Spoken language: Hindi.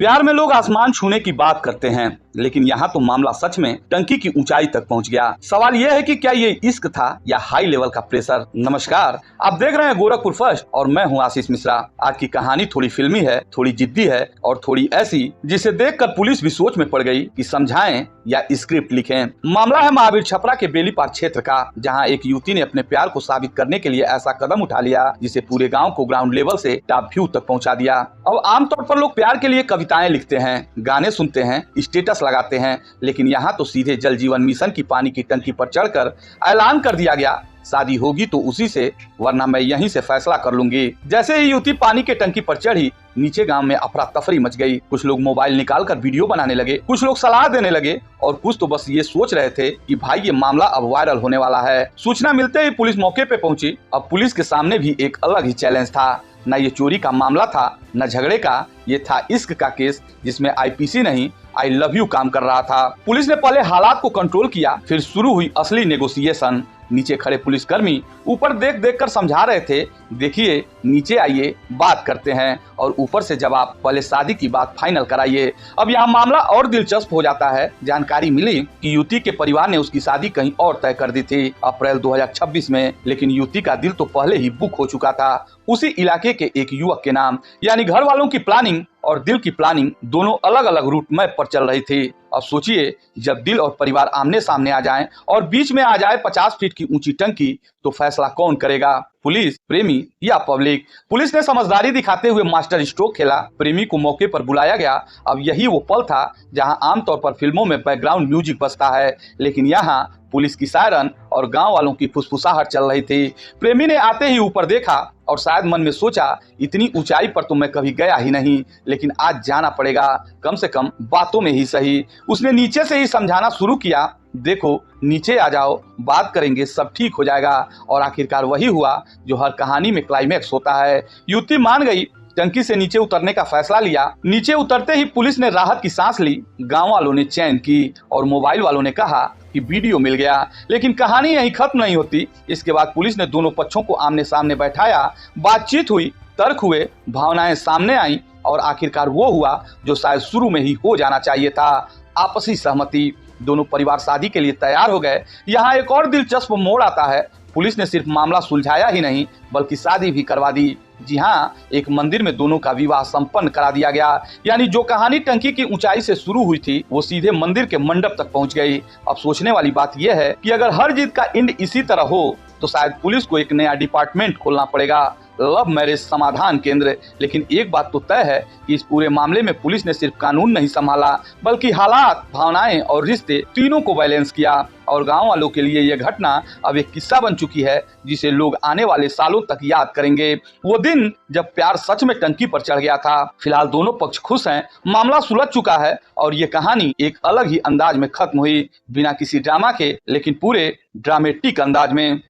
प्यार में लोग आसमान छूने की बात करते हैं, लेकिन यहाँ तो मामला सच में टंकी की ऊंचाई तक पहुँच गया। सवाल यह है कि क्या ये इश्क था या हाई लेवल का प्रेशर। नमस्कार, आप देख रहे हैं गोरखपुर फर्स्ट और मैं हूँ आशीष मिश्रा। आज की कहानी थोड़ी फिल्मी है, थोड़ी जिद्दी है और थोड़ी ऐसी जिसे देखकर पुलिस भी सोच में पड़ गई कि समझाएं या स्क्रिप्ट लिखें। मामला है महावीर छपरा के बेलीपार क्षेत्र का, जहाँ एक युवती ने अपने प्यार को साबित करने के लिए ऐसा कदम उठा लिया जिसे पूरे गाँव को ग्राउंड लेवल से टॉप व्यू तक पहुँचा दिया। अब आमतौर पर लोग प्यार के लिए कविताएं लिखते हैं, गाने सुनते हैं, स्टेटस लगाते हैं, लेकिन यहाँ तो सीधे जल जीवन मिशन की पानी की टंकी पर चढ़कर ऐलान कर दिया गया, शादी होगी तो उसी से, वरना मैं यहीं से फैसला कर लूंगी। जैसे ही युवती पानी के टंकी पर चढ़ी, नीचे गांव में अफरा तफरी मच गई। कुछ लोग मोबाइल निकालकर वीडियो बनाने लगे, कुछ लोग सलाह देने लगे और कुछ तो बस ये सोच रहे थे कि भाई ये मामला अब वायरल होने वाला है। सूचना मिलते ही पुलिस मौके पे पहुंची। अब पुलिस के सामने भी एक अलग ही चैलेंज था। न ये चोरी का मामला था, न झगड़े का, ये था इश्क का केस जिसमें आईपीसी नहीं, आई लव यू काम कर रहा था। पुलिस ने पहले हालात को कंट्रोल किया, फिर शुरू हुई असली नेगोशिएशन। नीचे खड़े पुलिसकर्मी ऊपर देख देख कर समझा रहे थे, देखिए नीचे आइए, बात करते हैं, और ऊपर से जवाब, पहले शादी की बात फाइनल कराइए। अब यहाँ मामला और दिलचस्प हो जाता है। जानकारी मिली कि युवती के परिवार ने उसकी शादी कहीं और तय कर दी थी, अप्रैल 2026 में, लेकिन युवती का दिल तो पहले ही बुक हो चुका था उसी इलाके के एक युवक के नाम। यानी घर वालों की प्लानिंग और दिल की प्लानिंग दोनों अलग अलग रूट मैप पर चल रही थी। अब सोचिए, जब दिल और परिवार आमने सामने आ जाएं और बीच में आ जाए 50 फीट की ऊंची टंकी, तो फैसला कौन करेगा, पुलिस, प्रेमी या पब्लिक। पुलिस ने समझदारी दिखाते हुए मास्टर स्ट्रोक खेला। प्रेमी को मौके पर बुलाया गया। अब यही वो पल था जहां आमतौर पर फिल्मों में बैकग्राउंड म्यूजिक बजता है, लेकिन यहाँ पुलिस की सायरन और गांव वालों की फुसफुसाहट चल रही थी। प्रेमी ने आते ही ऊपर देखा और शायद मन में सोचा, इतनी ऊंचाई पर तो मैं कभी गया ही नहीं, लेकिन आज जाना पड़ेगा, कम से कम बातों में ही सही। उसने नीचे से ही समझाना शुरू किया, देखो नीचे आ जाओ, बात करेंगे, सब ठीक हो जाएगा। और आखिरकार वही हुआ जो हर कहानी में क्लाइमैक्स होता है। युवती मान गई, टंकी से नीचे उतरने का फैसला लिया। नीचे उतरते ही पुलिस ने राहत की सांस ली, गांव वालों ने चैन की और मोबाइल वालों ने कहा कि वीडियो मिल गया। लेकिन कहानी यहीं खत्म नहीं होती। इसके बाद पुलिस ने दोनों पक्षों को आमने सामने बैठाया, बातचीत हुई, तर्क हुए, भावनाएं सामने आई और आखिरकार वो हुआ जो शायद शुरू में ही हो जाना चाहिए था, आपसी सहमति। दोनों परिवार शादी के लिए तैयार हो गए। यहाँ एक और दिलचस्प मोड़ आता है। पुलिस ने सिर्फ मामला सुलझाया ही नहीं, बल्कि शादी भी करवा दी। जी हाँ, एक मंदिर में दोनों का विवाह संपन्न करा दिया गया। यानी जो कहानी टंकी की ऊंचाई से शुरू हुई थी, वो सीधे मंदिर के मंडप तक पहुंच गई। अब सोचने वाली बात यह है कि अगर हर जीत का एंड इसी तरह हो, तो शायद पुलिस को एक नया डिपार्टमेंट खोलना पड़ेगा, लव मैरिज समाधान केंद्र। लेकिन एक बात तो तय है कि इस पूरे मामले में पुलिस ने सिर्फ कानून नहीं संभाला, बल्कि हालात, भावनाएं और रिश्ते तीनों को बैलेंस किया। और गांव वालों के लिए यह घटना अब एक किस्सा बन चुकी है जिसे लोग आने वाले सालों तक याद करेंगे। वो दिन जब प्यार सच में टंकी पर चढ़ गया था। फिलहाल दोनों पक्ष खुश हैं, मामला सुलझ चुका है और ये कहानी एक अलग ही अंदाज में खत्म हुई, बिना किसी ड्रामा के, लेकिन पूरे ड्रामेटिक अंदाज में।